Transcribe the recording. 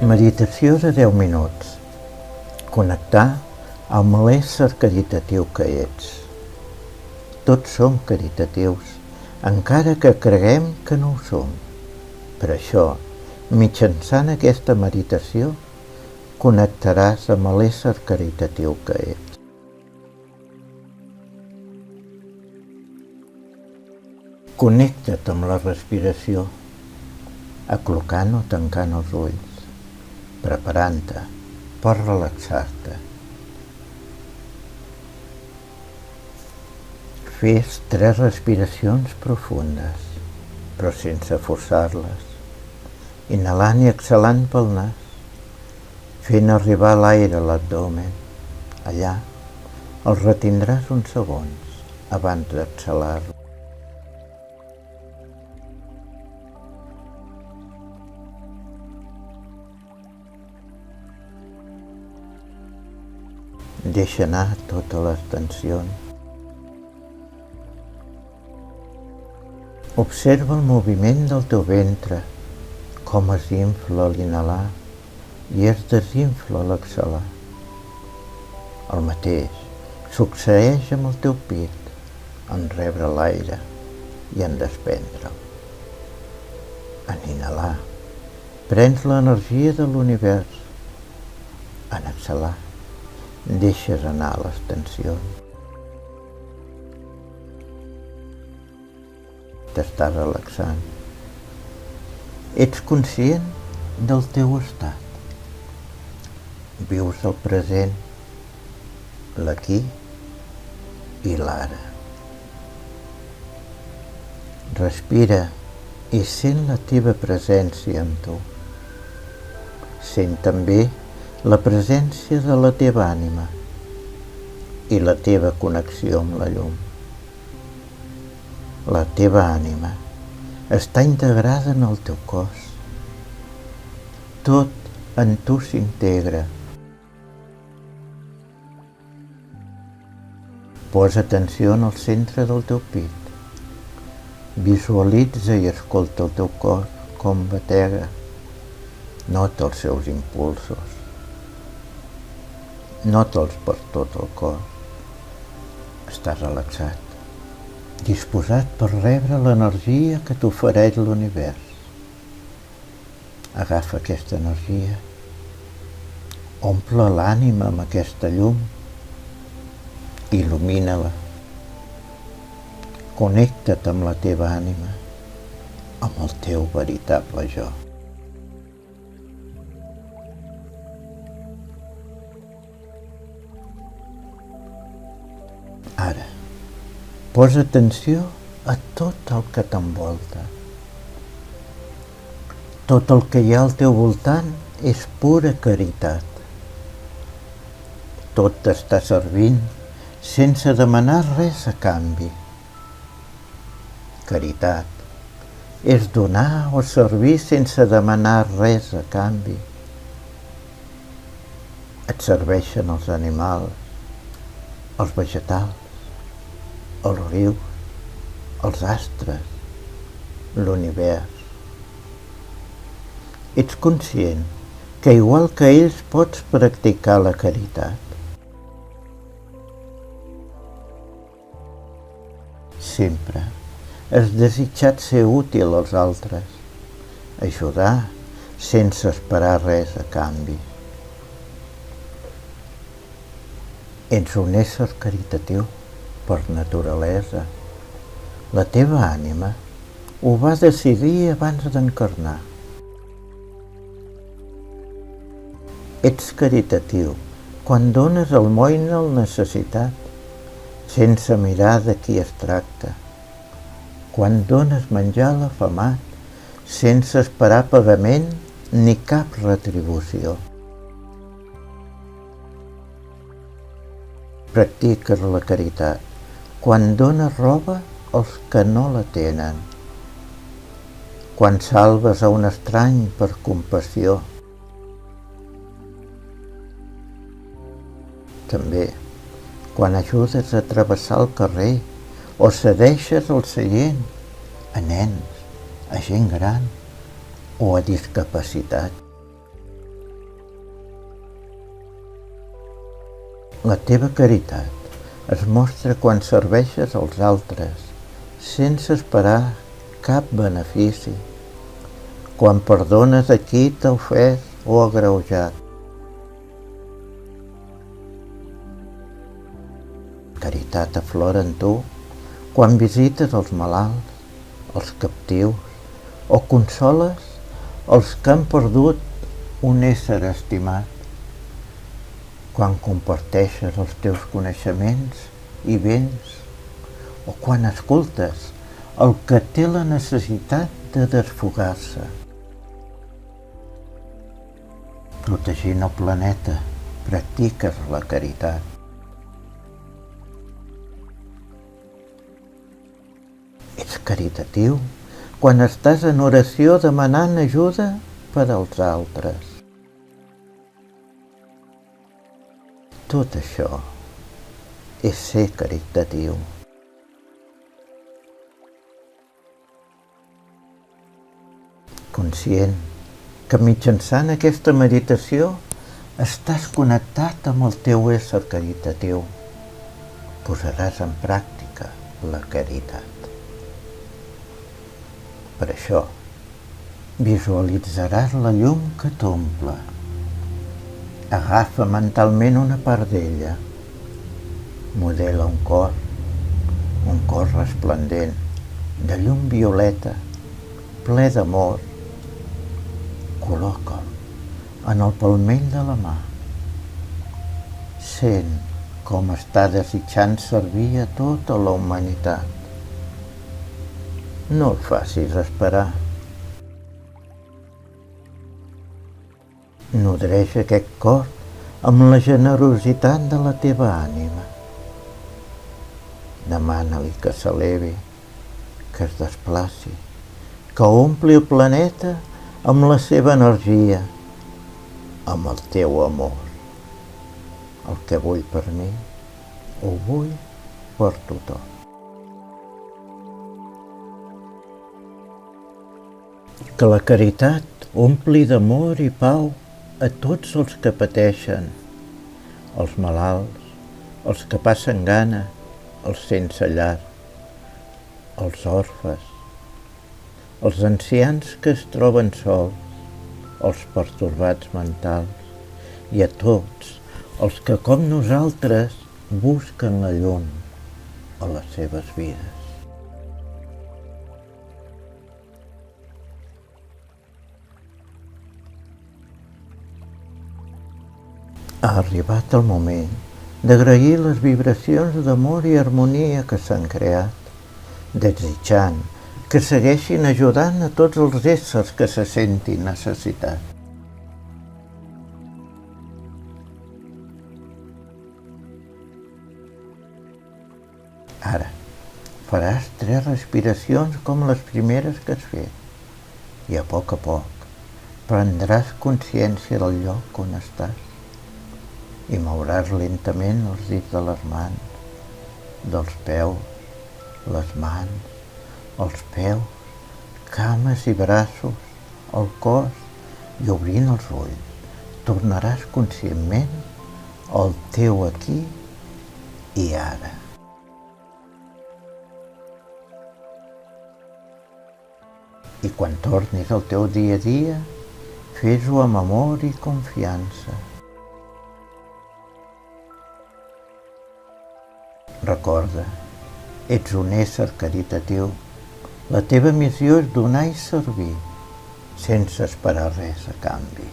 Meditació de 10 minuts. Connectar amb l'ésser caritatiu que ets. Tots som caritatius, encara que creguem que no ho som. Per això, mitjançant aquesta meditació, connectaràs amb l'ésser caritatiu que ets. Connecta't amb la respiració, aclocant o tancant els ulls, preparant-te per relaxar-te. Fes 3 respiracions profundes, però sense forçar-les, inhalant i exhalant pel nas, fent arribar l'aire a l'abdomen. Allà el retindràs uns segons abans d'exhalar-lo. Deixa anar totes les tensions. Observa el moviment del teu ventre, com es infla a l'inhalar i es desinfla a l'exhalar. El mateix succeeix amb el teu pit, en rebre l'aire i en desprendre'l. En inhalar, prens l'energia de l'univers. En exhalar, deixes anar les tensions. T'estàs relaxant. Ets conscient del teu estat. Vius el present, l'aquí i l'ara. Respira i sent la teva presència amb tu. Sent també la presència de la teva ànima i la teva connexió amb la llum. La teva ànima està integrada en el teu cos. Tot en tu s'integra. Posa atenció en el centre del teu pit. Visualitza i escolta el teu cor com batega. Nota els seus impulsos. Nota'ls per tot el cor. Estàs relaxat, disposat per rebre l'energia que t'ofereix l'univers. Agafa aquesta energia, omple l'ànima amb aquesta llum, il·lumina-la. Connecta't amb la teva ànima, amb el teu veritable jo. Ara, posa atenció a tot el que t'envolta. Tot el que hi ha al teu voltant és pura caritat. Tot t'està servint sense demanar res a canvi. Caritat és donar o servir sense demanar res a canvi. Et serveixen els animals, els vegetals, els rius, els astres, l'univers. Ets conscient que igual que ells pots practicar la caritat. Sempre has desitjat ser útil als altres, ajudar sense esperar res a canvi. Ets un ésser caritatiu per naturalesa. La teva ànima ho va decidir abans d'encarnar. Ets caritatiu quan dones almoina al necessitat, sense mirar de qui es tracta. Quan dones menjar a l'afamat, sense esperar pagament ni cap retribució. Practiques la caritat quan dones roba als que no la tenen. Quan salves a un estrany per compassió. També quan ajudes a travessar el carrer o cedeixes el seient a nens, a gent gran o a discapacitat. La teva caritat es mostra quan serveixes als altres sense esperar cap benefici, quan perdones a qui t'ha ofès o agreujat. Caritat aflora en tu quan visites els malalts, els captius, o consoles els que han perdut un ésser estimat, quan comparteixes els teus coneixements i béns, o quan escoltes el que té la necessitat de desfogar-se. Protegint el planeta, practiques la caritat. Ets caritatiu quan estàs en oració demanant ajuda per als altres. Tot això és ser caritatiu. Conscient que mitjançant aquesta meditació estàs connectat amb el teu ésser caritatiu, posaràs en pràctica la caritat. Per això, visualitzaràs la llum que t'omple. Agafa mentalment una part d'ella. Modela un cor resplendent, de llum violeta, ple d'amor. Col·loca'l en el palmell de la mà. Sent com està desitjant servir a tota la humanitat. No el facis esperar. Nodreix aquest cor amb la generositat de la teva ànima. Demana-li que s'elevi, que es desplaci, que ompli el planeta amb la seva energia, amb el teu amor. El que vull per mi, ho vull per tothom. Que la caritat ompli d'amor i pau a tots els que pateixen, els malalts, els que passen gana, els sense llar, els orfes, els ancians que es troben sols, els pertorbats mentals i a tots els que, com nosaltres, busquen la llum a les seves vides. Ha arribat el moment d'agrair les vibracions d'amor i harmonia que s'han creat, desitjant que segueixin ajudant a tots els éssers que se sentin necessitats. Ara, faràs 3 respiracions com les primeres que has fet i a poc prendràs consciència del lloc on estàs i mouràs lentament els dits de les mans, dels peus, les mans, els peus, cames i braços, el cos, i obrint els ulls tornaràs conscientment al teu aquí i ara. I quan tornis al teu dia a dia, fes-ho amb amor i confiança. Recorda, ets un ésser caritatiu. La teva missió és donar i servir, sense esperar res a canvi.